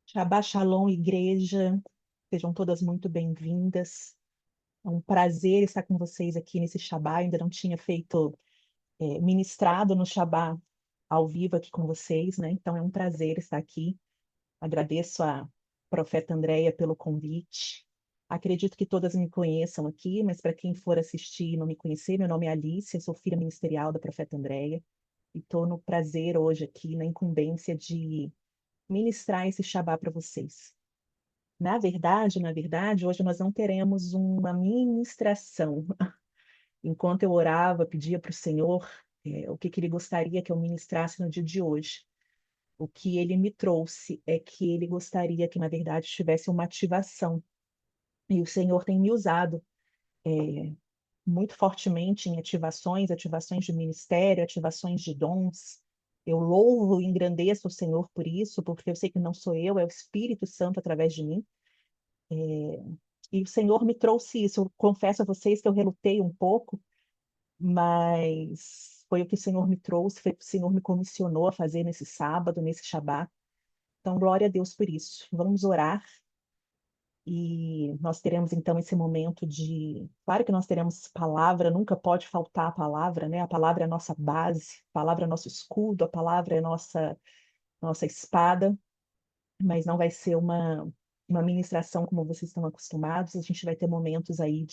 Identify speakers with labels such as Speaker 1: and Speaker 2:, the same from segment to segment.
Speaker 1: Shabbat Shalom, igreja. Sejam todas muito bem-vindas. É um prazer estar com vocês aqui nesse Shabbat. Ainda não tinha feito ministrado no Shabbat ao vivo aqui com vocês, né? Então é um prazer estar aqui. Agradeço a profeta Andréia pelo convite. Acredito que todas me conheçam aqui, mas para quem for assistir e não me conhecer, meu nome é Alice, eu sou filha ministerial da profeta Andréia e estou no prazer hoje aqui, na incumbência de ministrar esse Shabbat para vocês. Na verdade, hoje nós não teremos uma ministração. Enquanto eu orava, pedia para o Senhor, o que ele gostaria que eu ministrasse no dia de hoje. O que ele me trouxe é que ele gostaria que, na verdade, tivesse uma ativação. E o Senhor tem me usado muito fortemente em ativações de ministério, ativações de dons. Eu louvo e engrandeço o Senhor por isso, porque eu sei que não sou eu, é o Espírito Santo através de mim. E o Senhor me trouxe isso. Eu confesso a vocês que eu relutei um pouco, mas foi o que o Senhor me trouxe, foi o que o Senhor me comissionou a fazer nesse sábado, nesse Shabat. Então, glória a Deus por isso. Vamos orar e nós teremos então esse momento de. Claro que nós teremos palavra, nunca pode faltar a palavra, né? A palavra é a nossa base, a palavra é nosso escudo, a palavra é nossa espada, mas não vai ser uma ministração como vocês estão acostumados. A gente vai ter momentos aí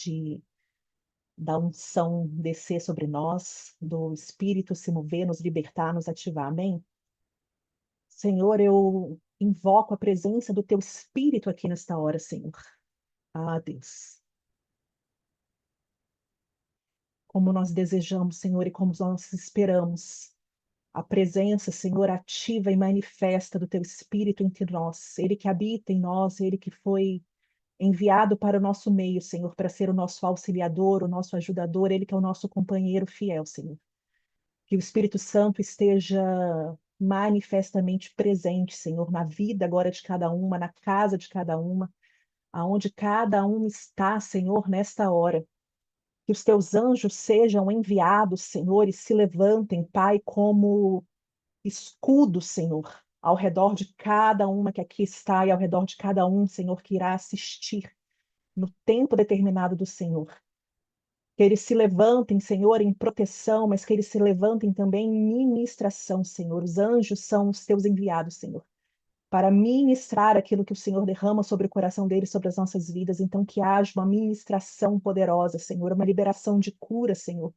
Speaker 1: da unção descer sobre nós, do Espírito se mover, nos libertar, nos ativar. Amém? Senhor, eu invoco a presença do Teu Espírito aqui nesta hora, Senhor. Ah, Deus. Como nós desejamos, Senhor, e como nós esperamos a presença, Senhor, ativa e manifesta do Teu Espírito entre nós. Ele que habita em nós, Ele que foi enviado para o nosso meio, Senhor, para ser o nosso auxiliador, o nosso ajudador, Ele que é o nosso companheiro fiel, Senhor. Que o Espírito Santo esteja manifestamente presente, Senhor, na vida agora de cada uma, na casa de cada uma, aonde cada um está, Senhor, nesta hora. Que os teus anjos sejam enviados, Senhor, e se levantem, Pai, como escudo, Senhor, ao redor de cada uma que aqui está e ao redor de cada um, Senhor, que irá assistir no tempo determinado do Senhor. Que eles se levantem, Senhor, em proteção, mas que eles se levantem também em ministração, Senhor. Os anjos são os teus enviados, Senhor, para ministrar aquilo que o Senhor derrama sobre o coração deles, sobre as nossas vidas. Então, que haja uma ministração poderosa, Senhor, uma liberação de cura, Senhor.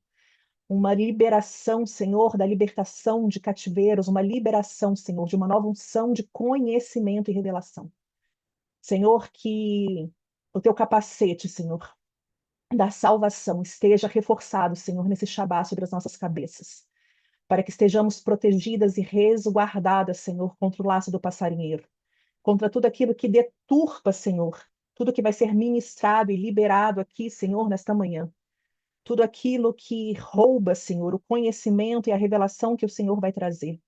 Speaker 1: Uma liberação, Senhor, da libertação de cativeiros, uma liberação, Senhor, de uma nova unção de conhecimento e revelação. Senhor, que o teu capacete, Senhor, da salvação esteja reforçado, Senhor, nesse Shabbat sobre as nossas cabeças, para que estejamos protegidas e resguardadas, Senhor, contra o laço do passarinheiro, contra tudo aquilo que deturpa, Senhor, tudo que vai ser ministrado e liberado aqui, Senhor, nesta manhã. Tudo aquilo que rouba, Senhor, o conhecimento e a revelação que o Senhor vai trazer.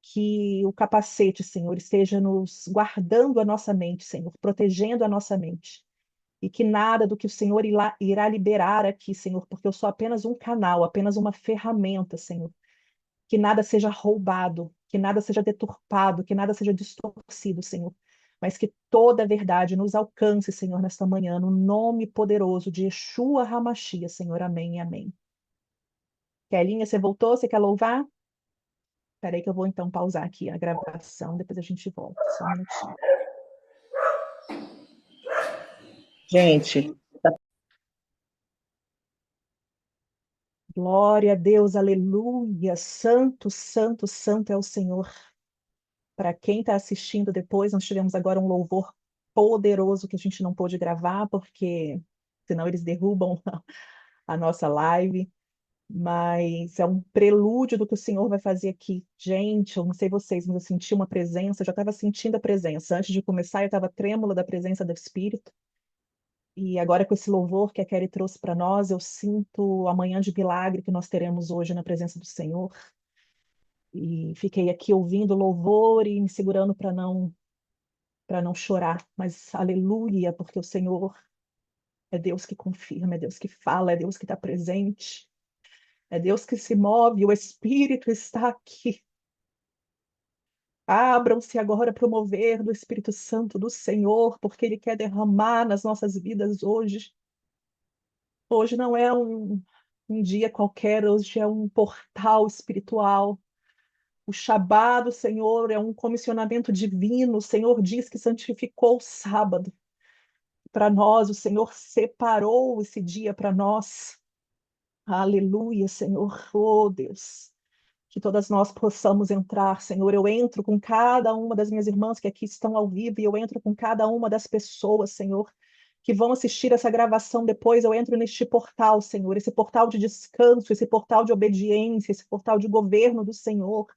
Speaker 1: Que o capacete, Senhor, esteja nos guardando a nossa mente, Senhor, protegendo a nossa mente e que nada do que o Senhor irá liberar aqui, Senhor, porque eu sou apenas um canal, apenas uma ferramenta, Senhor. Que nada seja roubado, que nada seja deturpado, que nada seja distorcido, Senhor. Mas que toda a verdade nos alcance, Senhor, nesta manhã, no nome poderoso de Yeshua HaMashiach, Senhor. Amém e amém. Kelinha, você voltou? Você quer louvar? Espera aí que eu vou então pausar aqui a gravação, depois a gente volta. Só um minutinho.
Speaker 2: Gente,
Speaker 1: Glória a Deus, aleluia. Santo, santo, santo é o Senhor. Para quem está assistindo depois, nós tivemos agora um louvor poderoso que a gente não pôde gravar, porque senão eles derrubam a nossa live. Mas é um prelúdio do que o Senhor vai fazer aqui. Gente, eu não sei vocês, mas eu senti uma presença, eu já estava sentindo a presença. Antes de começar, eu estava trêmula da presença do Espírito. E agora, com esse louvor que a Kelly trouxe para nós, eu sinto a manhã de milagre que nós teremos hoje na presença do Senhor. E fiquei aqui ouvindo o louvor e me segurando para não chorar. Mas aleluia, porque o Senhor é Deus que confirma, é Deus que fala, é Deus que está presente, é Deus que se move, o Espírito está aqui. Abram-se agora para o mover do Espírito Santo do Senhor, porque Ele quer derramar nas nossas vidas hoje. Hoje não é um dia qualquer, hoje é um portal espiritual. O Shabá do Senhor é um comissionamento divino. O Senhor diz que santificou o sábado para nós, o Senhor separou esse dia para nós. Aleluia, Senhor. Oh, Deus. Que todas nós possamos entrar, Senhor. Eu entro com cada uma das minhas irmãs que aqui estão ao vivo e eu entro com cada uma das pessoas, Senhor, que vão assistir essa gravação depois. Eu entro neste portal, Senhor, esse portal de descanso, esse portal de obediência, esse portal de governo do Senhor.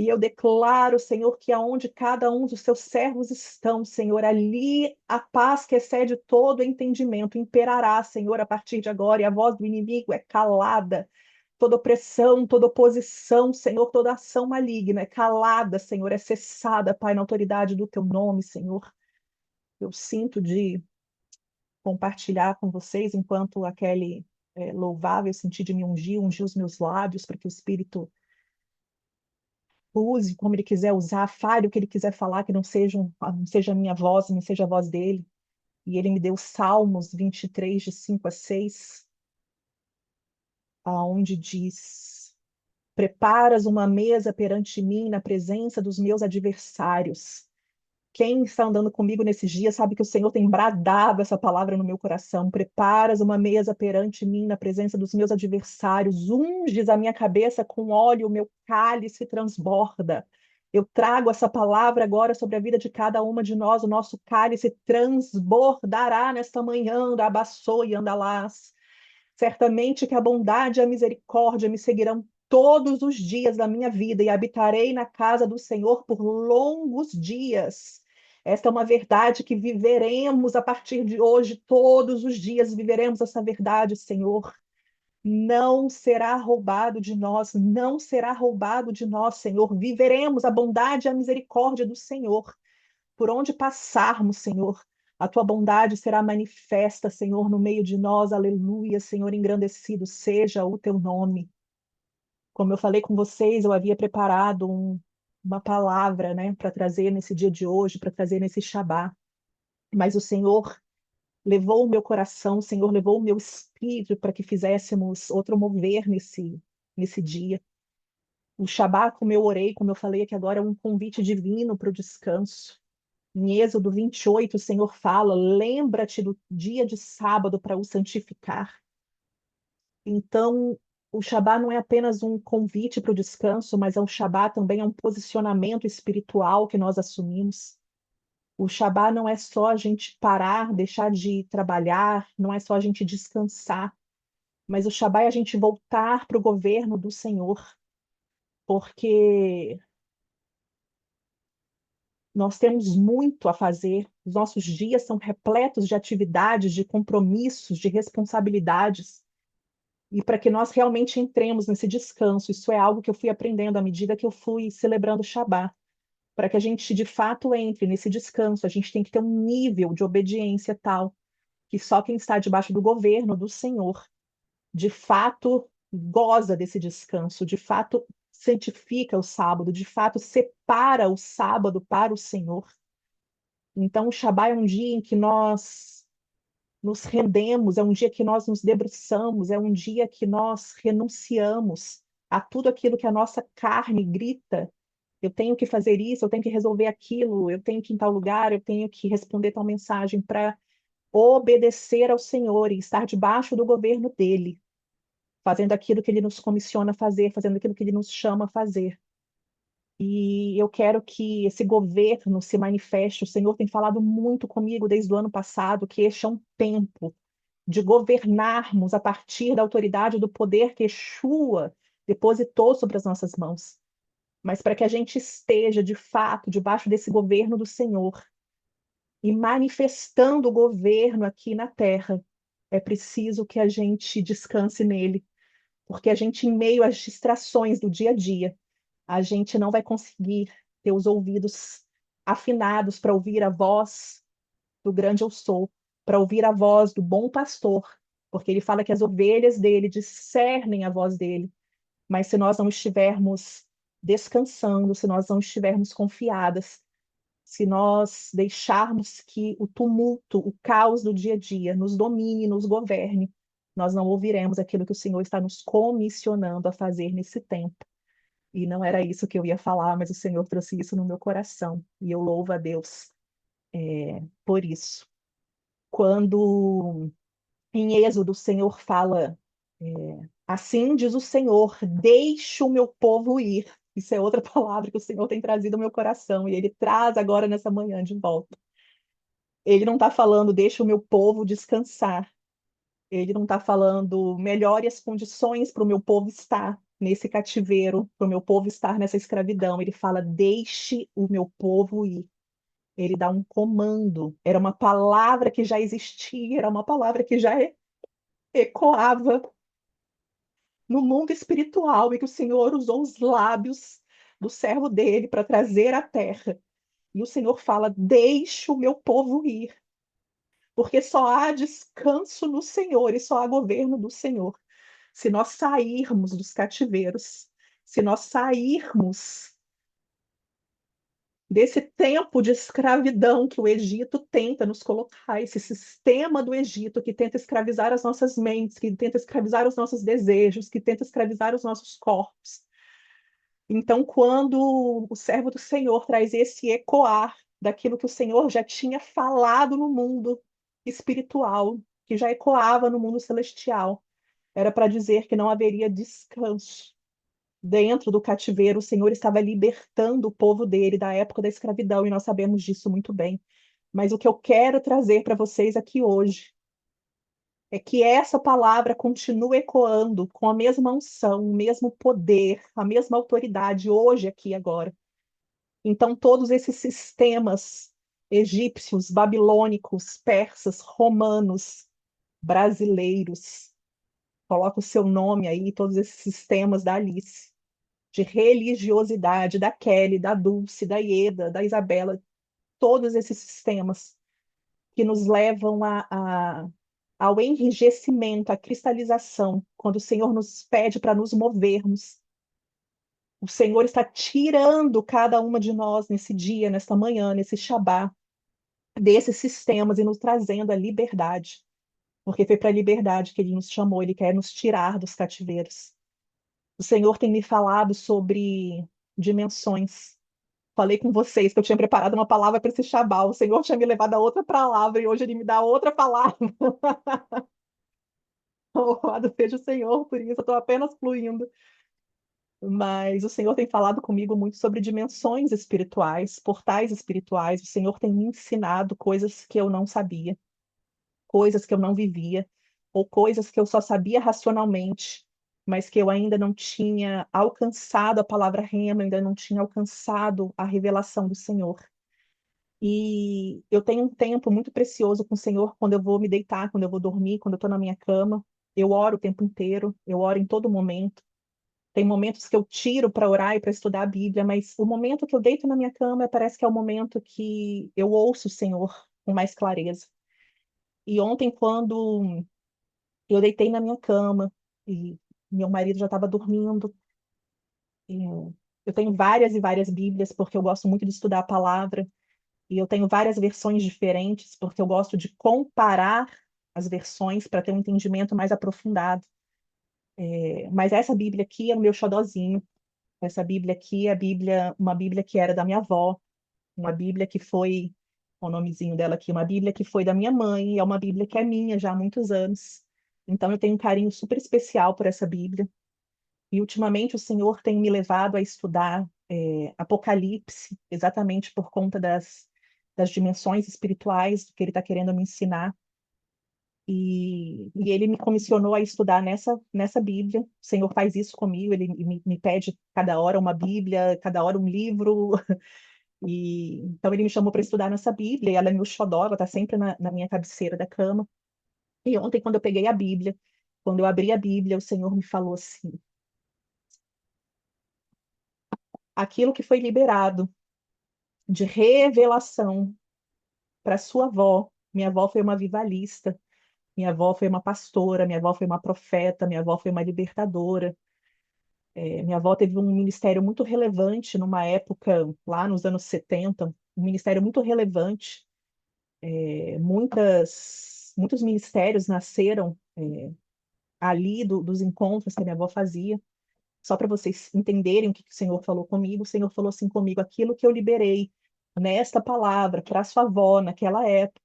Speaker 1: E eu declaro, Senhor, que aonde cada um dos seus servos estão, Senhor, ali a paz que excede todo entendimento imperará, Senhor, a partir de agora, e a voz do inimigo é calada. Toda opressão, toda oposição, Senhor, toda ação maligna é calada, Senhor, é cessada, Pai, na autoridade do teu nome, Senhor. Eu sinto de compartilhar com vocês, enquanto a Kelly louvava, eu senti de me ungir os meus lábios, para que o Espírito use como ele quiser usar, fale o que ele quiser falar, que não seja a minha voz, não seja a voz dele. E ele me deu Salmos 23, de 5 a 6, aonde diz: Preparas uma mesa perante mim na presença dos meus adversários. Quem está andando comigo nesses dias sabe que o Senhor tem bradado essa palavra no meu coração. Preparas uma mesa perante mim na presença dos meus adversários. Unges a minha cabeça com óleo, o meu cálice transborda. Eu trago essa palavra agora sobre a vida de cada uma de nós. O nosso cálice transbordará nesta manhã, da abaçou e andalás. Certamente que a bondade e a misericórdia me seguirão todos os dias da minha vida e habitarei na casa do Senhor por longos dias. Esta é uma verdade que viveremos a partir de hoje, todos os dias viveremos essa verdade, Senhor. Não será roubado de nós, não será roubado de nós, Senhor. Viveremos a bondade e a misericórdia do Senhor. Por onde passarmos, Senhor, a tua bondade será manifesta, Senhor, no meio de nós. Aleluia, Senhor, engrandecido seja o teu nome. Como eu falei com vocês, eu havia preparado uma palavra, né, para trazer nesse dia de hoje, para trazer nesse Shabá. Mas o Senhor levou o meu coração, o Senhor levou o meu espírito para que fizéssemos outro mover nesse dia. O Shabá, como eu orei, como eu falei aqui agora, é um convite divino para o descanso. Em Êxodo 28, o Senhor fala: lembra-te do dia de sábado para o santificar. Então, o Shabá não é apenas um convite para o descanso, mas o Shabá também é um posicionamento espiritual que nós assumimos. O Shabá não é só a gente parar, deixar de trabalhar, não é só a gente descansar, mas o Shabá é a gente voltar para o governo do Senhor, porque nós temos muito a fazer, os nossos dias são repletos de atividades, de compromissos, de responsabilidades. E para que nós realmente entremos nesse descanso, isso é algo que eu fui aprendendo à medida que eu fui celebrando o Shabá. Para que a gente de fato entre nesse descanso, a gente tem que ter um nível de obediência tal que só quem está debaixo do governo do Senhor de fato goza desse descanso, de fato santifica o sábado, de fato separa o sábado para o Senhor. Então, o Shabá é um dia em que nós nos rendemos, é um dia que nós nos debruçamos, é um dia que nós renunciamos a tudo aquilo que a nossa carne grita. Eu tenho que fazer isso, eu tenho que resolver aquilo, eu tenho que ir em tal lugar, eu tenho que responder tal mensagem para obedecer ao Senhor e estar debaixo do governo dele, fazendo aquilo que ele nos comissiona a fazer, fazendo aquilo que ele nos chama a fazer. E eu quero que esse governo se manifeste. O Senhor tem falado muito comigo desde o ano passado que este é um tempo de governarmos a partir da autoridade do poder que Yeshua depositou sobre as nossas mãos. Mas para que a gente esteja, de fato, debaixo desse governo do Senhor e manifestando o governo aqui na terra, é preciso que a gente descanse nele, porque a gente, em meio às distrações do dia a dia, a gente não vai conseguir ter os ouvidos afinados para ouvir a voz do grande eu sou, para ouvir a voz do bom pastor, porque ele fala que as ovelhas dele discernem a voz dele, mas se nós não estivermos descansando, se nós não estivermos confiadas, se nós deixarmos que o tumulto, o caos do dia a dia nos domine, nos governe, nós não ouviremos aquilo que o Senhor está nos comissionando a fazer nesse tempo. E não era isso que eu ia falar, mas o Senhor trouxe isso no meu coração. E eu louvo a Deus, por isso. Quando em Êxodo o Senhor fala, assim diz o Senhor, deixe o meu povo ir. Isso é outra palavra que o Senhor tem trazido ao meu coração e ele traz agora nessa manhã de volta. Ele não está falando, deixe o meu povo descansar. Ele não está falando, melhore as condições para o meu povo estar nesse cativeiro, para o meu povo estar nessa escravidão. Ele fala, deixe o meu povo ir. Ele dá um comando. Era uma palavra que já existia, era uma palavra que já ecoava no mundo espiritual e que o Senhor usou os lábios do servo dele para trazer à terra. E o Senhor fala: deixe o meu povo ir, porque só há descanso no Senhor e só há governo do Senhor. Se nós sairmos dos cativeiros, se nós sairmos desse tempo de escravidão que o Egito tenta nos colocar, esse sistema do Egito que tenta escravizar as nossas mentes, que tenta escravizar os nossos desejos, que tenta escravizar os nossos corpos. Então, quando o servo do Senhor traz esse ecoar daquilo que o Senhor já tinha falado no mundo espiritual, que já ecoava no mundo celestial, era para dizer que não haveria descanso. Dentro do cativeiro, o Senhor estava libertando o povo dele da época da escravidão, e nós sabemos disso muito bem. Mas o que eu quero trazer para vocês aqui hoje é que essa palavra continue ecoando com a mesma unção, o mesmo poder, a mesma autoridade hoje, aqui, agora. Então, todos esses sistemas egípcios, babilônicos, persas, romanos, brasileiros, coloca o seu nome aí, todos esses sistemas da Alice, de religiosidade, da Kelly, da Dulce, da Ieda, da Isabela, todos esses sistemas que nos levam ao enrijecimento, à cristalização, quando o Senhor nos pede para nos movermos. O Senhor está tirando cada uma de nós nesse dia, nesta manhã, nesse Shabá, desses sistemas e nos trazendo a liberdade. Porque foi para a liberdade que Ele nos chamou, Ele quer nos tirar dos cativeiros. O Senhor tem me falado sobre dimensões. Falei com vocês que eu tinha preparado uma palavra para esse Shabá. O Senhor tinha me levado a outra palavra e hoje Ele me dá outra palavra. Louvado seja o Senhor, por isso eu estou apenas fluindo. Mas o Senhor tem falado comigo muito sobre dimensões espirituais, portais espirituais. O Senhor tem me ensinado coisas que eu não sabia, coisas que eu não vivia, ou coisas que eu só sabia racionalmente, mas que eu ainda não tinha alcançado a palavra rema, ainda não tinha alcançado a revelação do Senhor. E eu tenho um tempo muito precioso com o Senhor quando eu vou me deitar, quando eu vou dormir, quando eu estou na minha cama. Eu oro o tempo inteiro, eu oro em todo momento. Tem momentos que eu tiro para orar e para estudar a Bíblia, mas o momento que eu deito na minha cama parece que é o momento que eu ouço o Senhor com mais clareza. E ontem, quando eu deitei na minha cama e meu marido já estava dormindo, eu tenho várias e várias Bíblias, porque eu gosto muito de estudar a palavra, e eu tenho várias versões diferentes, porque eu gosto de comparar as versões para ter um entendimento mais aprofundado. Mas essa Bíblia aqui é o meu xodozinho. Essa Bíblia aqui é a Bíblia, uma Bíblia que era da minha avó, uma Bíblia que foi, o nomezinho dela aqui, uma Bíblia que foi da minha mãe, e é uma Bíblia que é minha já há muitos anos. Então eu tenho um carinho super especial por essa Bíblia. E ultimamente o Senhor tem me levado a estudar Apocalipse, exatamente por conta das dimensões espirituais do que Ele está querendo me ensinar. E ele me comissionou a estudar nessa Bíblia. O Senhor faz isso comigo, ele me pede cada hora uma Bíblia, cada hora um livro. E então ele me chamou para estudar nessa Bíblia, e ela é meu xodó, ela está sempre na minha cabeceira da cama. E ontem, quando eu peguei a Bíblia, quando eu abri a Bíblia, o Senhor me falou assim: aquilo que foi liberado de revelação para sua avó. Minha avó foi uma vivalista, minha avó foi uma pastora, minha avó foi uma profeta, minha avó foi uma libertadora. Minha avó teve um ministério muito relevante numa época, lá nos anos 70, um ministério muito relevante. Muitos ministérios nasceram ali dos encontros que a minha avó fazia. Só para vocês entenderem o que o Senhor falou comigo, o Senhor falou assim comigo: aquilo que eu liberei nesta palavra para sua avó naquela época,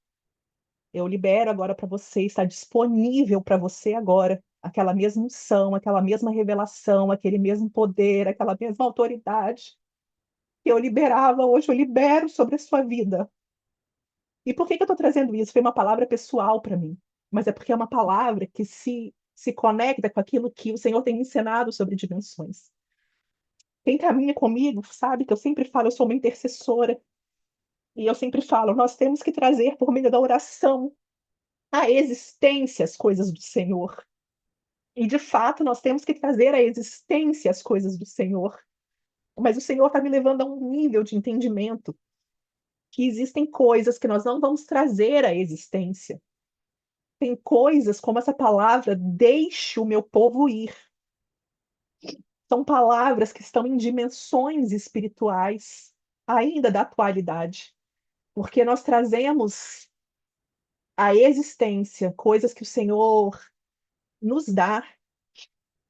Speaker 1: eu libero agora para você, está disponível para você agora. Aquela mesma unção, aquela mesma revelação, aquele mesmo poder, aquela mesma autoridade que eu liberava, hoje eu libero sobre a sua vida. E por que que eu estou trazendo isso? Foi uma palavra pessoal para mim, mas é porque é uma palavra que se conecta com aquilo que o Senhor tem me ensinado sobre dimensões. Quem caminha comigo sabe que eu sempre falo, eu sou uma intercessora, e eu sempre falo, nós temos que trazer por meio da oração à existência as coisas do Senhor. E de fato nós temos que trazer à existência as coisas do Senhor. Mas o Senhor está me levando a um nível de entendimento que existem coisas que nós não vamos trazer à existência. Tem coisas como essa palavra, deixe o meu povo ir. São palavras que estão em dimensões espirituais, ainda da atualidade, porque nós trazemos à existência coisas que o Senhor nos dá,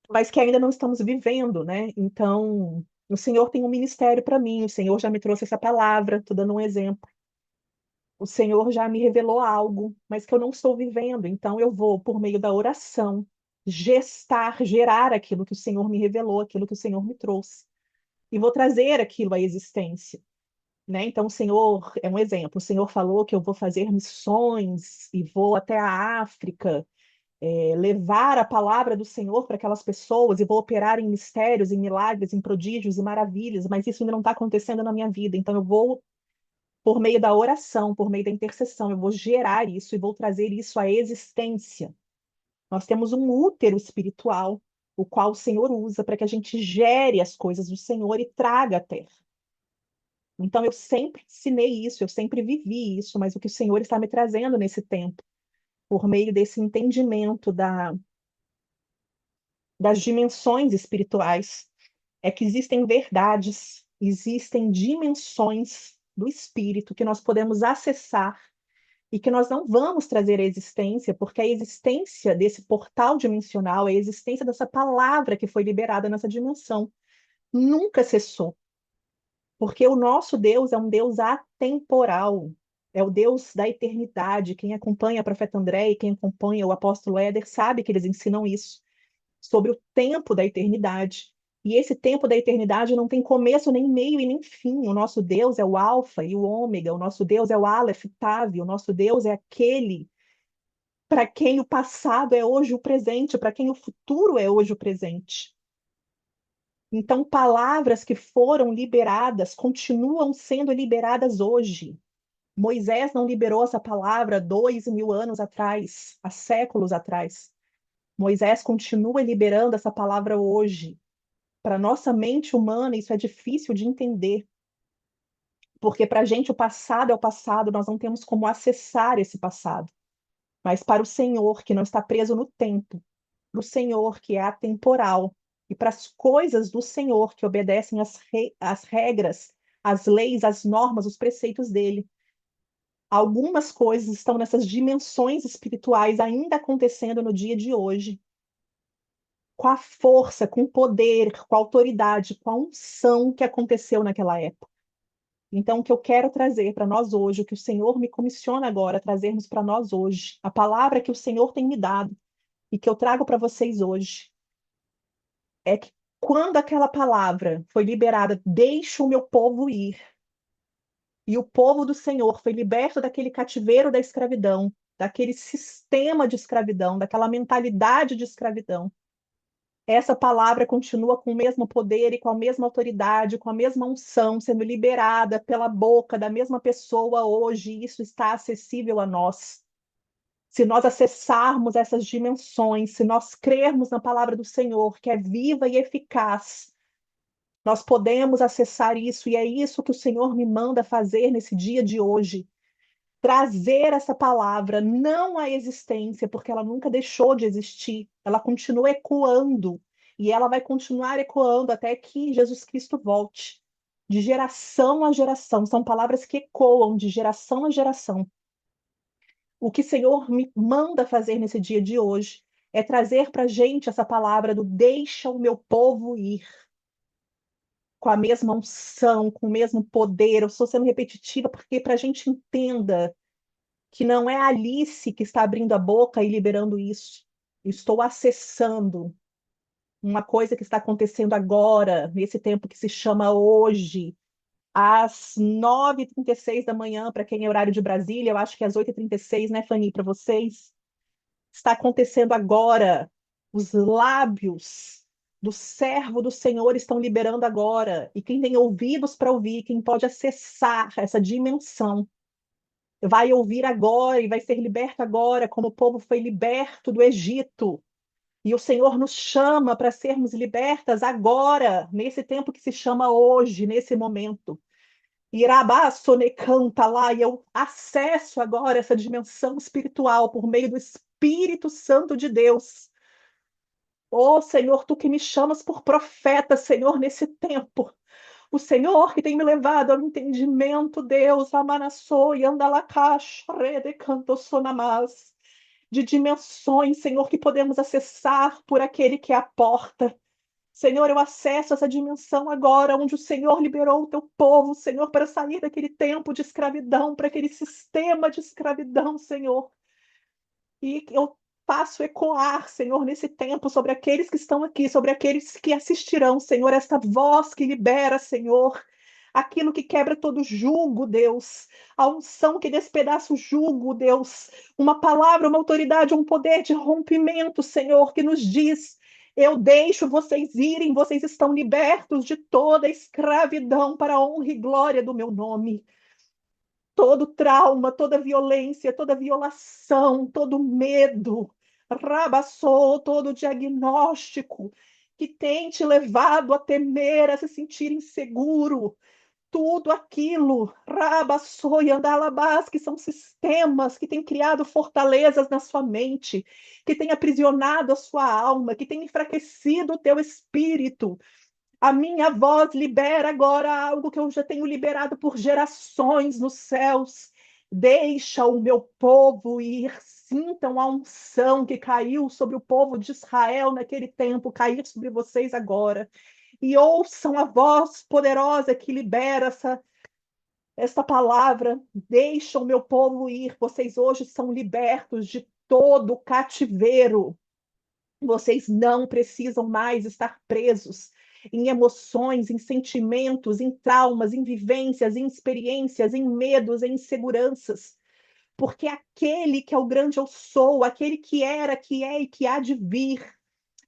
Speaker 1: mas que ainda não estamos vivendo, né? Então, o Senhor tem um ministério para mim, o Senhor já me trouxe essa palavra, estou dando um exemplo. O Senhor já me revelou algo, mas que eu não estou vivendo. Então eu vou, por meio da oração, gerar aquilo que o Senhor me revelou, aquilo que o Senhor me trouxe. E vou trazer aquilo à existência. Né? Então, o Senhor é um exemplo. O Senhor falou que eu vou fazer missões e vou até a África, levar a palavra do Senhor para aquelas pessoas e vou operar em mistérios, em milagres, em prodígios e maravilhas, mas isso ainda não está acontecendo na minha vida. Então, eu vou por meio da oração, por meio da intercessão, eu vou gerar isso e vou trazer isso à existência. Nós temos um útero espiritual, o qual o Senhor usa para que a gente gere as coisas do Senhor e traga à terra. Então, eu sempre ensinei isso, eu sempre vivi isso, mas o que o Senhor está me trazendo nesse tempo, por meio desse entendimento das dimensões espirituais, é que existem verdades, existem dimensões do espírito que nós podemos acessar e que nós não vamos trazer à existência, porque a existência desse portal dimensional, a existência dessa palavra que foi liberada nessa dimensão, nunca cessou. Porque o nosso Deus é um Deus atemporal, é o Deus da eternidade. Quem acompanha a profeta André e quem acompanha o apóstolo Éder sabe que eles ensinam isso, sobre o tempo da eternidade. E esse tempo da eternidade não tem começo, nem meio e nem fim. O nosso Deus é o Alfa e o Ômega, o nosso Deus é o Aleph, Tav, o nosso Deus é aquele para quem o passado é hoje o presente, para quem o futuro é hoje o presente. Então, palavras que foram liberadas continuam sendo liberadas hoje. Moisés não liberou essa palavra 2.000 anos atrás, há séculos atrás. Moisés continua liberando essa palavra hoje. Para nossa mente humana, isso é difícil de entender, porque para a gente o passado é o passado, nós não temos como acessar esse passado. Mas para o Senhor, que não está preso no tempo, para o Senhor, que é atemporal, e para as coisas do Senhor, que obedecem às regras, às leis, às normas, os preceitos dele. Algumas coisas estão nessas dimensões espirituais ainda acontecendo no dia de hoje, com a força, com o poder, com a autoridade, com a unção que aconteceu naquela época. Então, o que eu quero trazer para nós hoje, o que o Senhor me comissiona agora, trazermos para nós hoje, a palavra que o Senhor tem me dado e que eu trago para vocês hoje, é que quando aquela palavra foi liberada, deixa o meu povo ir, e o povo do Senhor foi liberto daquele cativeiro da escravidão, daquele sistema de escravidão, daquela mentalidade de escravidão. Essa palavra continua com o mesmo poder e com a mesma autoridade, com a mesma unção, sendo liberada pela boca da mesma pessoa hoje, e isso está acessível a nós. Se nós acessarmos essas dimensões, se nós crermos na palavra do Senhor, que é viva e eficaz, nós podemos acessar isso, e é isso que o Senhor me manda fazer nesse dia de hoje. Trazer essa palavra não à existência, porque ela nunca deixou de existir, ela continua ecoando, e ela vai continuar ecoando até que Jesus Cristo volte, de geração a geração. São palavras que ecoam de geração a geração. O que o Senhor me manda fazer nesse dia de hoje é trazer para a gente essa palavra do deixa o meu povo ir, com a mesma unção, com o mesmo poder. Eu estou sendo repetitiva porque para a gente entenda que não é a Alice que está abrindo a boca e liberando isso. Eu estou acessando uma coisa que está acontecendo agora, nesse tempo que se chama hoje, às 9h36 da manhã, para quem é horário de Brasília, eu acho que é às 8h36, né, Fanny, para vocês? Está acontecendo agora. Os lábios do servo do Senhor estão liberando agora. E quem tem ouvidos para ouvir, quem pode acessar essa dimensão, vai ouvir agora e vai ser liberto agora, como o povo foi liberto do Egito. E o Senhor nos chama para sermos libertas agora, nesse tempo que se chama hoje, nesse momento. Irabá sonecanta lá, e eu acesso agora essa dimensão espiritual por meio do Espírito Santo de Deus. Oh, Senhor, tu que me chamas por profeta, Senhor, nesse tempo. O Senhor que tem me levado ao entendimento, Deus, amanassou e andalacash, redecanto sonamas, de dimensões, Senhor, que podemos acessar por aquele que é a porta. Senhor, eu acesso essa dimensão agora, onde o Senhor liberou o teu povo, Senhor, para sair daquele tempo de escravidão, para aquele sistema de escravidão, Senhor. E eu faço ecoar, Senhor, nesse tempo, sobre aqueles que estão aqui, sobre aqueles que assistirão, Senhor, esta voz que libera, Senhor, aquilo que quebra todo jugo, Deus, a unção que despedaça o jugo, Deus, uma palavra, uma autoridade, um poder de rompimento, Senhor, que nos diz: eu deixo vocês irem, vocês estão libertos de toda escravidão para a honra e glória do meu nome. Todo trauma, toda violência, toda violação, todo medo, rabassou, todo diagnóstico que tem te levado a temer, a se sentir inseguro, tudo aquilo, rabassou e andalabás, que são sistemas que têm criado fortalezas na sua mente, que têm aprisionado a sua alma, que têm enfraquecido o teu espírito. A minha voz libera agora algo que eu já tenho liberado por gerações nos céus. Deixa o meu povo ir. Sintam a unção que caiu sobre o povo de Israel naquele tempo, cair sobre vocês agora. E ouçam a voz poderosa que libera essa palavra. Deixa o meu povo ir. Vocês hoje são libertos de todo o cativeiro. Vocês não precisam mais estar presos em emoções, em sentimentos, em traumas, em vivências, em experiências, em medos, em inseguranças. Porque aquele que é o grande eu sou, aquele que era, que é e que há de vir,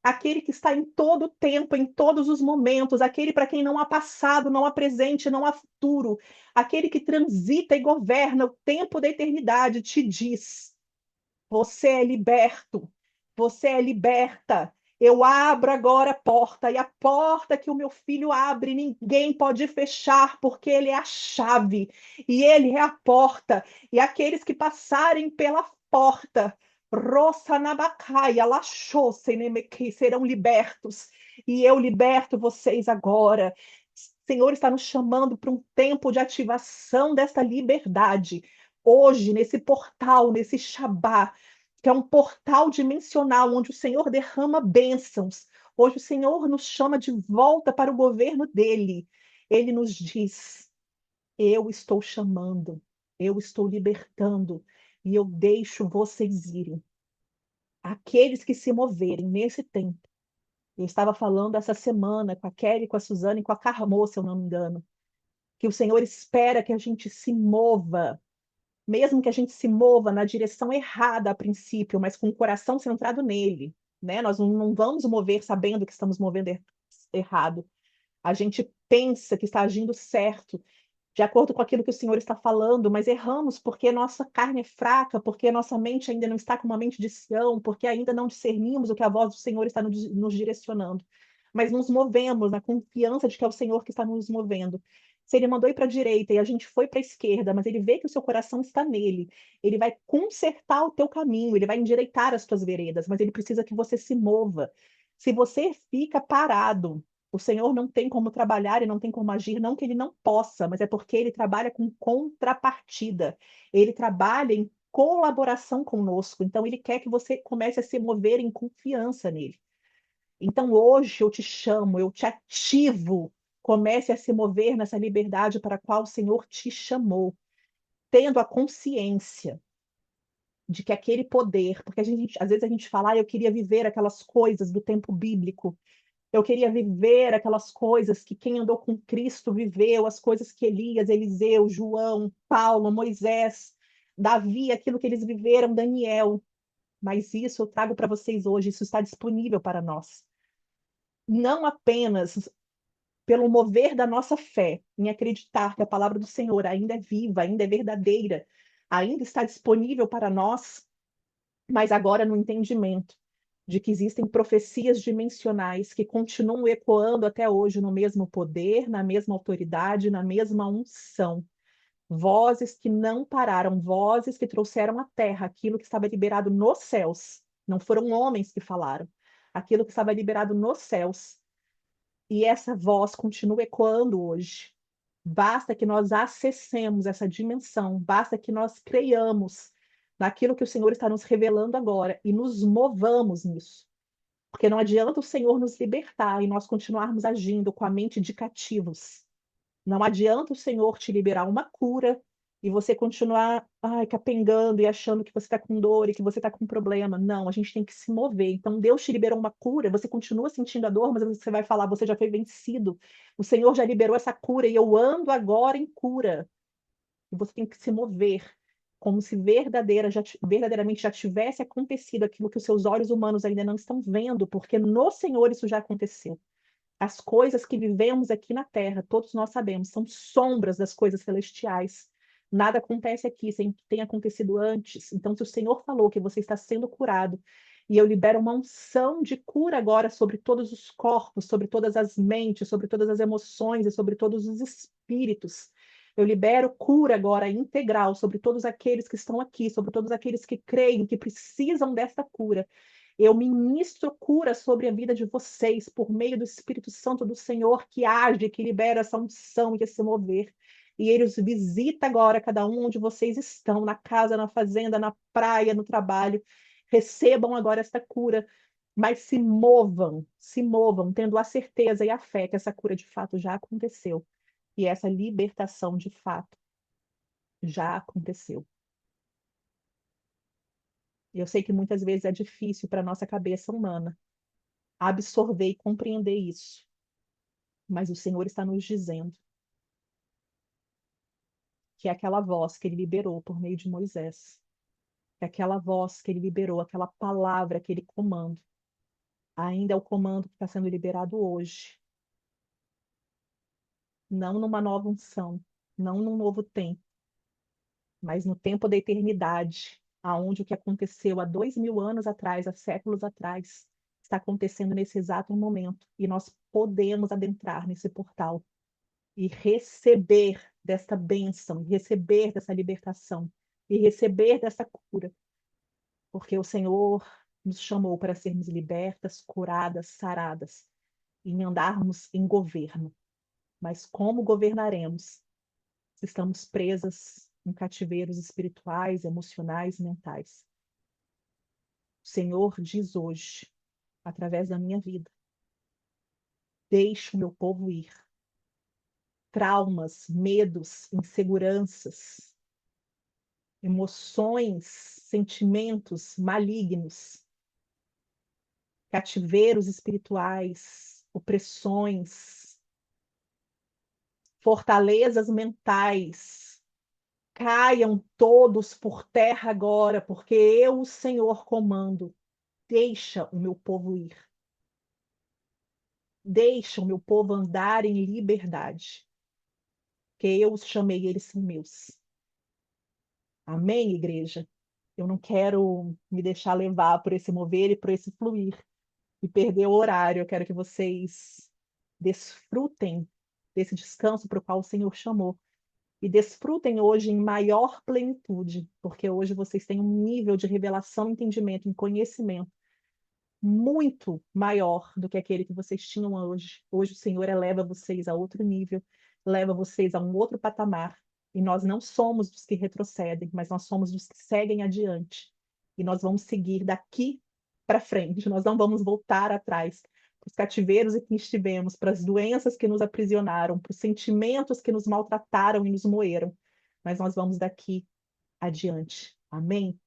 Speaker 1: aquele que está em todo o tempo, em todos os momentos, aquele para quem não há passado, não há presente, não há futuro, aquele que transita e governa o tempo da eternidade, te diz: você é liberto, você é liberta. Eu abro agora a porta, e a porta que o meu filho abre, ninguém pode fechar, porque ele é a chave, e ele é a porta. E aqueles que passarem pela porta, Rossanabacaia, Laxossenemeki, serão libertos. E eu liberto vocês agora. O Senhor está nos chamando para um tempo de ativação dessa liberdade. Hoje, nesse portal, nesse Shabá, que é um portal dimensional onde o Senhor derrama bênçãos. Hoje o Senhor nos chama de volta para o governo dele. Ele nos diz: eu estou chamando, eu estou libertando e eu deixo vocês irem. Aqueles que se moverem nesse tempo. Eu estava falando essa semana com a Kelly, com a Suzane e com a Carmo, se eu não me engano, que o Senhor espera que a gente se mova, mesmo que a gente se mova na direção errada a princípio, mas com o coração centrado nele, né? Nós não vamos mover sabendo que estamos movendo errado. A gente pensa que está agindo certo, de acordo com aquilo que o Senhor está falando, mas erramos porque nossa carne é fraca, porque nossa mente ainda não está com uma mente de Sião, porque ainda não discernimos o que a voz do Senhor está nos direcionando. Mas nos movemos na confiança de que é o Senhor que está nos movendo. Se ele mandou ir para a direita e a gente foi para a esquerda, mas ele vê que o seu coração está nele, ele vai consertar o teu caminho, ele vai endireitar as tuas veredas, mas ele precisa que você se mova. Se você fica parado, o Senhor não tem como trabalhar e não tem como agir, não que ele não possa, mas é porque ele trabalha com contrapartida. Ele trabalha em colaboração conosco. Então, ele quer que você comece a se mover em confiança nele. Então, hoje eu te chamo, eu te ativo. Comece a se mover nessa liberdade para a qual o Senhor te chamou, tendo a consciência de que aquele poder, porque às vezes a gente fala, eu queria viver aquelas coisas do tempo bíblico, eu queria viver aquelas coisas que quem andou com Cristo viveu, as coisas que Elias, Eliseu, João, Paulo, Moisés, Davi, aquilo que eles viveram, Daniel. Mas isso eu trago para vocês hoje, isso está disponível para nós. Não apenas pelo mover da nossa fé, em acreditar que a palavra do Senhor ainda é viva, ainda é verdadeira, ainda está disponível para nós, mas agora no entendimento de que existem profecias dimensionais que continuam ecoando até hoje no mesmo poder, na mesma autoridade, na mesma unção. Vozes que não pararam, vozes que trouxeram à terra aquilo que estava liberado nos céus. Não foram homens que falaram, aquilo que estava liberado nos céus. E essa voz continua ecoando hoje. Basta que nós acessemos essa dimensão, basta que nós creiamos naquilo que o Senhor está nos revelando agora e nos movamos nisso. Porque não adianta o Senhor nos libertar e nós continuarmos agindo com a mente de cativos. Não adianta o Senhor te liberar uma cura e você continuar, capengando e achando que você está com dor e que você está com problema. Não, a gente tem que se mover. Então, Deus te liberou uma cura, você continua sentindo a dor, mas você vai falar, você já foi vencido. O Senhor já liberou essa cura e eu ando agora em cura. E você tem que se mover como se verdadeiramente já tivesse acontecido aquilo que os seus olhos humanos ainda não estão vendo, porque no Senhor isso já aconteceu. As coisas que vivemos aqui na Terra, todos nós sabemos, são sombras das coisas celestiais. Nada acontece aqui sem que tenha acontecido antes. Então, se o Senhor falou que você está sendo curado, e eu libero uma unção de cura agora sobre todos os corpos, sobre todas as mentes, sobre todas as emoções e sobre todos os espíritos. Eu libero cura agora integral sobre todos aqueles que estão aqui, sobre todos aqueles que creem, que precisam desta cura. Eu ministro cura sobre a vida de vocês por meio do Espírito Santo do Senhor que age, que libera essa unção e esse mover. E ele os visita agora, cada um onde vocês estão, na casa, na fazenda, na praia, no trabalho. Recebam agora esta cura, mas se movam, tendo a certeza e a fé que essa cura de fato já aconteceu. E essa libertação de fato já aconteceu. Eu sei que muitas vezes é difícil para a nossa cabeça humana absorver e compreender isso. Mas o Senhor está nos dizendo que é aquela voz que ele liberou por meio de Moisés, que é aquela voz que ele liberou, aquela palavra, aquele comando, ainda é o comando que está sendo liberado hoje. Não numa nova unção, não num novo tempo, mas no tempo da eternidade, aonde o que aconteceu há 2000 anos atrás, há séculos atrás, está acontecendo nesse exato momento. E nós podemos adentrar nesse portal e receber desta bênção, e receber dessa libertação, e receber dessa cura, porque o Senhor nos chamou para sermos libertas, curadas, saradas, e andarmos em governo. Mas como governaremos se estamos presas em cativeiros espirituais, emocionais, mentais? O Senhor diz hoje, através da minha vida, deixe o meu povo ir. Traumas, medos, inseguranças, emoções, sentimentos malignos, cativeiros espirituais, opressões, fortalezas mentais, caiam todos por terra agora, porque eu, o Senhor, comando. Deixa o meu povo ir. Deixa o meu povo andar em liberdade, que eu os chamei e eles são meus. Amém, igreja? Eu não quero me deixar levar por esse mover e por esse fluir e perder o horário. Eu quero que vocês desfrutem desse descanso para o qual o Senhor chamou. E desfrutem hoje em maior plenitude, porque hoje vocês têm um nível de revelação, entendimento e conhecimento muito maior do que aquele que vocês tinham hoje. Hoje o Senhor eleva vocês a outro nível, leva vocês a um outro patamar. E nós não somos dos que retrocedem, mas nós somos dos que seguem adiante. E nós vamos seguir daqui para frente, nós não vamos voltar atrás para os cativeiros em que estivemos, para as doenças que nos aprisionaram, para os sentimentos que nos maltrataram e nos moeram, mas nós vamos daqui adiante. Amém?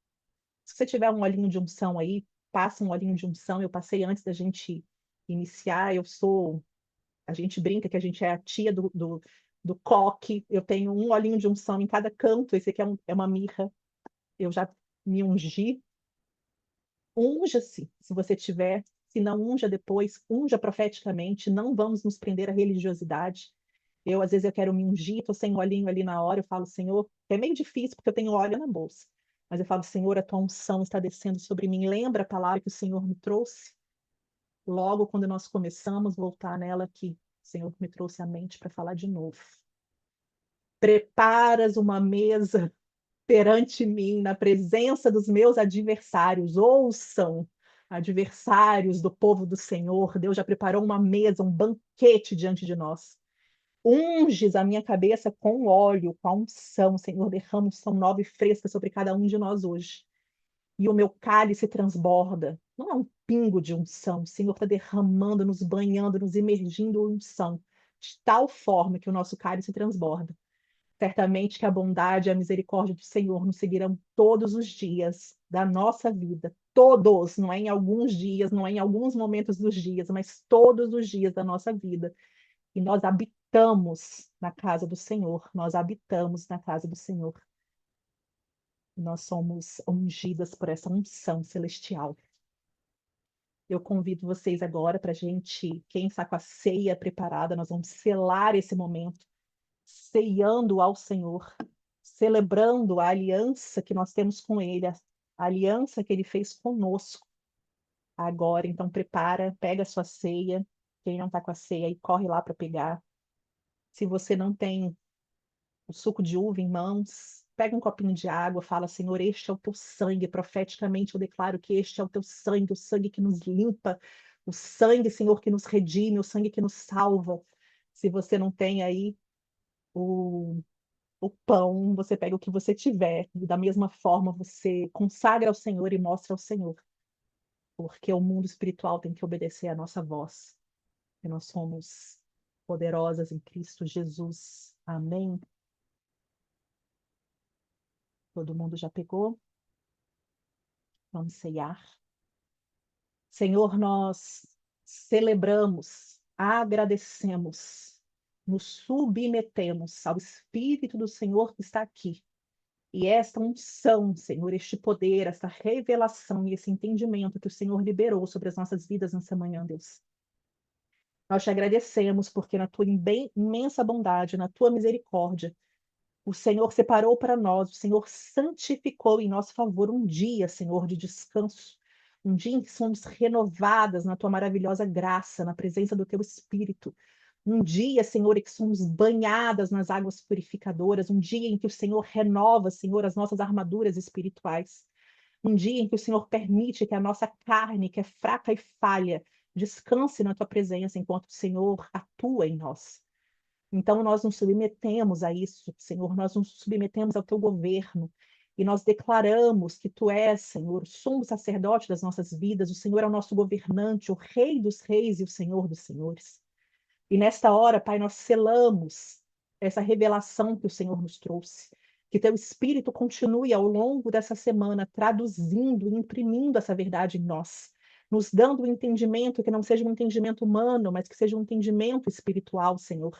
Speaker 1: Se você tiver um olhinho de unção aí, passa um olhinho de unção. Eu passei antes da gente iniciar. A gente brinca que a gente é a tia do coque. Eu tenho um olhinho de unção em cada canto. Esse aqui é uma mirra. Eu já me ungi. Unja-se, se você tiver. Se não, unja depois. Unja profeticamente. Não vamos nos prender à religiosidade. Às vezes, eu quero me ungir, estou sem olhinho ali na hora, eu falo, Senhor, é meio difícil porque eu tenho óleo na bolsa. Mas eu falo, Senhor, a tua unção está descendo sobre mim. Lembra a palavra que o Senhor me trouxe? Logo, quando nós começamos a voltar nela aqui, o Senhor me trouxe à mente para falar de novo. Preparas uma mesa perante mim, na presença dos meus adversários. Ouçam, adversários do povo do Senhor. Deus já preparou uma mesa, um banquete diante de nós. Unges a minha cabeça com óleo, com a unção. Senhor, derrama unção nova e fresca sobre cada um de nós hoje. E o meu cálice transborda. Não é um pingo de unção. O Senhor está derramando, nos banhando, nos imergindo em unção, de tal forma que o nosso cálice transborda. Certamente que a bondade e a misericórdia do Senhor nos seguirão todos os dias da nossa vida. Todos, não é em alguns dias, não é em alguns momentos dos dias, mas todos os dias da nossa vida. E nós habitamos na casa do Senhor, nós habitamos na casa do Senhor. Nós somos ungidas por essa unção celestial. Eu convido vocês agora para a gente, quem está com a ceia preparada, nós vamos selar esse momento, ceiando ao Senhor, celebrando a aliança que nós temos com Ele, a aliança que Ele fez conosco. Agora, então, prepara, pega a sua ceia. Quem não está com a ceia aí, corre lá para pegar. Se você não tem o suco de uva em mãos, pega um copinho de água, fala, Senhor, este é o teu sangue. Profeticamente eu declaro que este é o sangue que nos limpa, o sangue, Senhor, que nos redime, o sangue que nos salva. Se você não tem aí o, o pão, você pega o que você tiver, e da mesma forma você consagra ao Senhor e mostra ao Senhor, porque o mundo espiritual tem que obedecer à nossa voz, e nós somos poderosas em Cristo Jesus. Amém. Todo mundo já pegou? Vamos ceiar. Senhor, nós celebramos, agradecemos, nos submetemos ao Espírito do Senhor que está aqui. E esta unção, Senhor, este poder, esta revelação e esse entendimento que o Senhor liberou sobre as nossas vidas nessa manhã, Deus. Nós te agradecemos porque na tua imensa bondade, na tua misericórdia, o Senhor separou para nós, o Senhor santificou em nosso favor um dia, Senhor, de descanso, um dia em que somos renovadas na tua maravilhosa graça, na presença do teu Espírito. Um dia, Senhor, em que somos banhadas nas águas purificadoras, um dia em que o Senhor renova, Senhor, as nossas armaduras espirituais. Um dia em que o Senhor permite que a nossa carne, que é fraca e falha, descanse na tua presença enquanto o Senhor atua em nós. Então, nós nos submetemos a isso, Senhor, nós nos submetemos ao teu governo e nós declaramos que tu és, Senhor, o sumo sacerdote das nossas vidas, o Senhor é o nosso governante, o Rei dos reis e o Senhor dos senhores. E nesta hora, Pai, nós selamos essa revelação que o Senhor nos trouxe. Que teu Espírito continue ao longo dessa semana traduzindo e imprimindo essa verdade em nós, nos dando um entendimento que não seja um entendimento humano, mas que seja um entendimento espiritual, Senhor.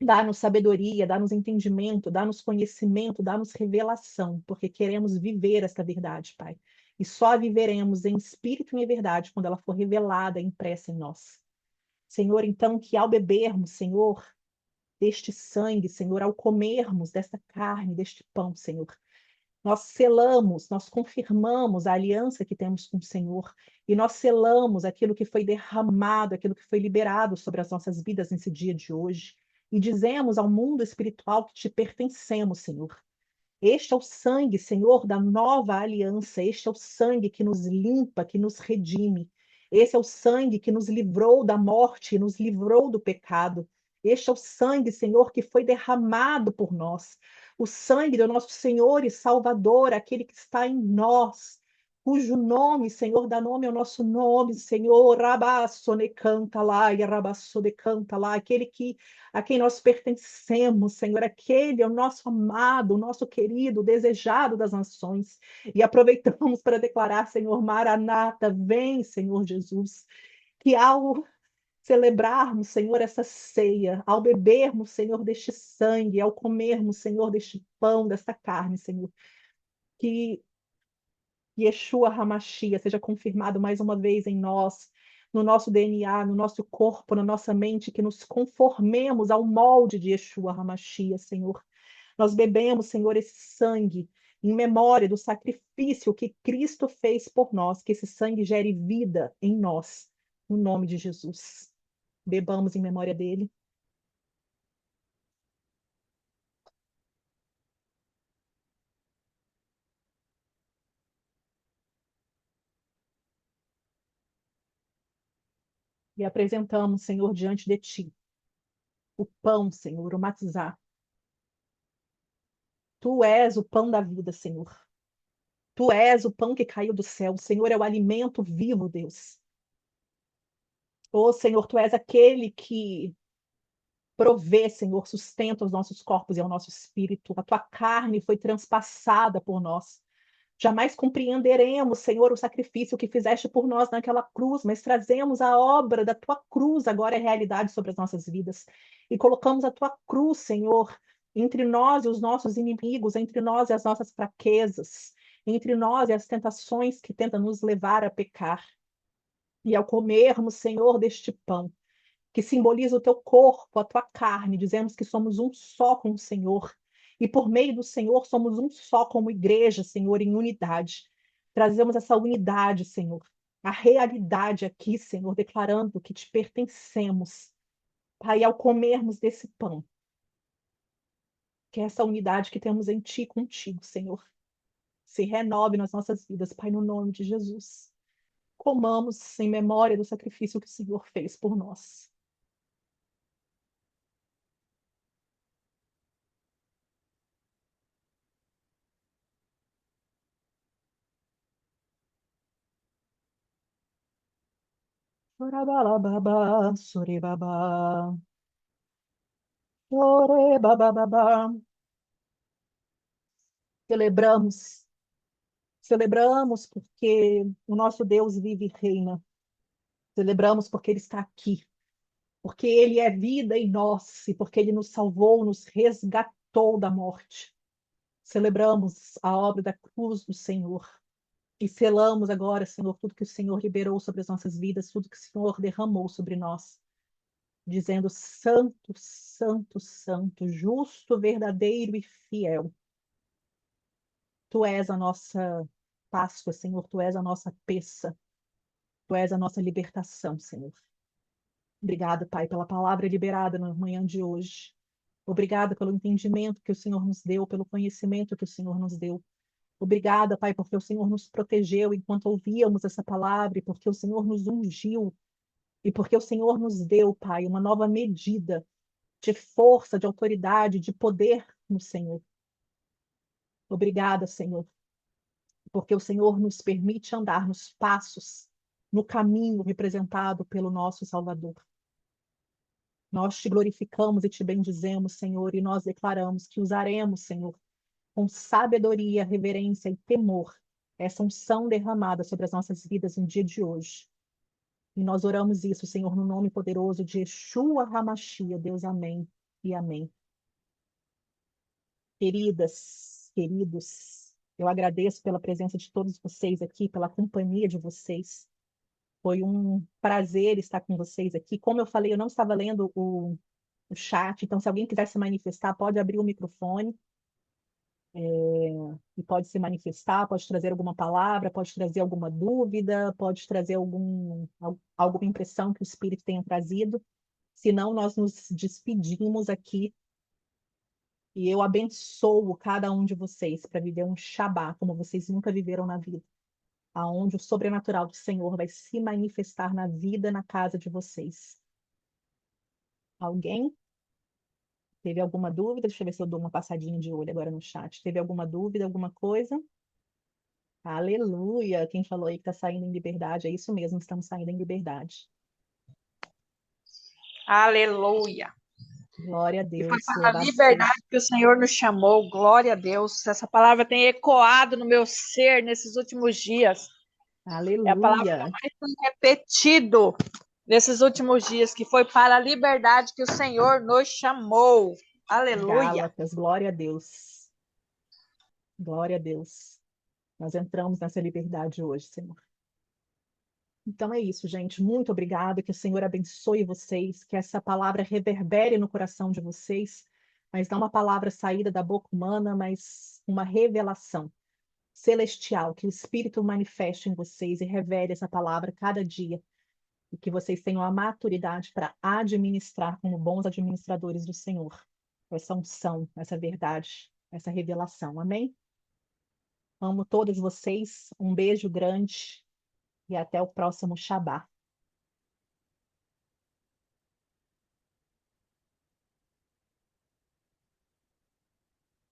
Speaker 1: Dá-nos sabedoria, dá-nos entendimento, dá-nos conhecimento, dá-nos revelação, porque queremos viver esta verdade, Pai. E só a viveremos em espírito e em verdade quando ela for revelada e impressa em nós. Senhor, então, que ao bebermos, Senhor, deste sangue, Senhor, ao comermos desta carne, deste pão, Senhor, nós selamos, nós confirmamos a aliança que temos com o Senhor e nós selamos aquilo que foi derramado, aquilo que foi liberado sobre as nossas vidas nesse dia de hoje e dizemos ao mundo espiritual que te pertencemos, Senhor. Este é o sangue, Senhor, da nova aliança. Este é o sangue que nos limpa, que nos redime. Esse é o sangue que nos livrou da morte, nos livrou do pecado. Este é o sangue, Senhor, que foi derramado por nós. O sangue do nosso Senhor e Salvador, aquele que está em nós, cujo nome, Senhor, dá nome ao nosso nome, Senhor, Rabassone canta lá, e Rabassone canta lá, aquele que a quem nós pertencemos, Senhor, aquele é o nosso amado, o nosso querido, o desejado das nações. E aproveitamos para declarar, Senhor, Maranata, vem, Senhor Jesus, que ao celebrarmos, Senhor, essa ceia, ao bebermos, Senhor, deste sangue, ao comermos, Senhor, deste pão, desta carne, Senhor, que Yeshua HaMashiach seja confirmado mais uma vez em nós, no nosso DNA, no nosso corpo, na nossa mente, que nos conformemos ao molde de Yeshua HaMashiach, Senhor. Nós bebemos, Senhor, esse sangue em memória do sacrifício que Cristo fez por nós, que esse sangue gere vida em nós, no nome de Jesus. Bebamos em memória dele. E apresentamos, Senhor, diante de ti o pão, Senhor, o matizar. Tu és o pão da vida, Senhor. Tu és o pão que caiu do céu. O Senhor é o alimento vivo, Deus. Ô, Senhor, tu és aquele que provê, Senhor, sustenta os nossos corpos e ao nosso espírito. A tua carne foi transpassada por nós. Jamais compreenderemos, Senhor, o sacrifício que fizeste por nós naquela cruz, mas trazemos a obra da tua cruz agora é realidade sobre as nossas vidas. E colocamos a tua cruz, Senhor, entre nós e os nossos inimigos, entre nós e as nossas fraquezas, entre nós e as tentações que tentam nos levar a pecar. E ao comermos, Senhor, deste pão, que simboliza o teu corpo, a tua carne, dizemos que somos um só com o Senhor. E por meio do Senhor somos um só como igreja, Senhor, em unidade. Trazemos essa unidade, Senhor, a realidade aqui, Senhor, declarando que te pertencemos. Pai, ao comermos desse pão, que é essa unidade que temos em ti e contigo, Senhor, se renove nas nossas vidas, Pai, no nome de Jesus. Comamos em memória do sacrifício que o Senhor fez por nós. Sorabalababa, sorebaba, sorebababa. Celebramos, celebramos porque o nosso Deus vive e reina. Celebramos porque Ele está aqui, porque Ele é vida em nós e porque Ele nos salvou, nos resgatou da morte. Celebramos a obra da cruz do Senhor e selamos agora, Senhor, tudo que o Senhor liberou sobre as nossas vidas, tudo que o Senhor derramou sobre nós, dizendo: Santo, Santo, Santo, justo, verdadeiro e fiel. Tu és a nossa Páscoa, Senhor, tu és a nossa peça, tu és a nossa libertação, Senhor. Obrigada, Pai, pela palavra liberada na manhã de hoje. Obrigada pelo entendimento que o Senhor nos deu, pelo conhecimento que o Senhor nos deu. Obrigada, Pai, porque o Senhor nos protegeu enquanto ouvíamos essa palavra, e porque o Senhor nos ungiu, e porque o Senhor nos deu, Pai, uma nova medida de força, de autoridade, de poder no Senhor. Obrigada, Senhor, porque o Senhor nos permite andar nos passos, no caminho representado pelo nosso Salvador. Nós te glorificamos e te bendizemos, Senhor, e nós declaramos que usaremos, Senhor, com sabedoria, reverência e temor, essa unção derramada sobre as nossas vidas no dia de hoje. E nós oramos isso, Senhor, no nome poderoso de Yeshua HaMashiach, Deus, amém e amém. Queridas, queridos, eu agradeço pela presença de todos vocês aqui, pela companhia de vocês. Foi um prazer estar com vocês aqui. Como eu falei, eu não estava lendo o chat, então se alguém quiser se manifestar, pode abrir o microfone, e pode se manifestar, pode trazer alguma palavra, pode trazer alguma dúvida, pode trazer alguma impressão que o Espírito tenha trazido. Senão, nós nos despedimos aqui E eu abençoo cada um de vocês para viver um Shabá como vocês nunca viveram na vida, aonde o sobrenatural do Senhor vai se manifestar na vida, na casa de vocês. Alguém teve alguma dúvida? Deixa eu ver se eu dou uma passadinha de olho agora no chat. Teve alguma dúvida, alguma coisa? Aleluia! Quem falou aí que está saindo em liberdade, é isso mesmo, estamos saindo em liberdade.
Speaker 3: Aleluia.
Speaker 1: Glória a
Speaker 3: E foi
Speaker 1: Deus,
Speaker 3: para a
Speaker 1: louvado seja.
Speaker 3: liberdade que o Senhor nos chamou. Glória a Deus. Essa palavra tem ecoado no meu ser nesses últimos dias. É a palavra que
Speaker 1: Aleluia!
Speaker 3: mais tem repetido nesses últimos dias, que foi para a liberdade que o Senhor nos chamou. Aleluia.
Speaker 1: Gálatas, glória a Deus. Glória a Deus. Nós entramos nessa liberdade hoje, Senhor. Então é isso, gente. Muito obrigada. Que o Senhor abençoe vocês, que essa palavra reverbere no coração de vocês, mas não uma palavra saída da boca humana, mas uma revelação celestial, que o Espírito manifeste em vocês e revele essa palavra cada dia, e que vocês tenham a maturidade para administrar como bons administradores do Senhor. Essa unção, essa verdade, essa revelação. Amém? Amo todos vocês. Um beijo grande e até o próximo Shabá.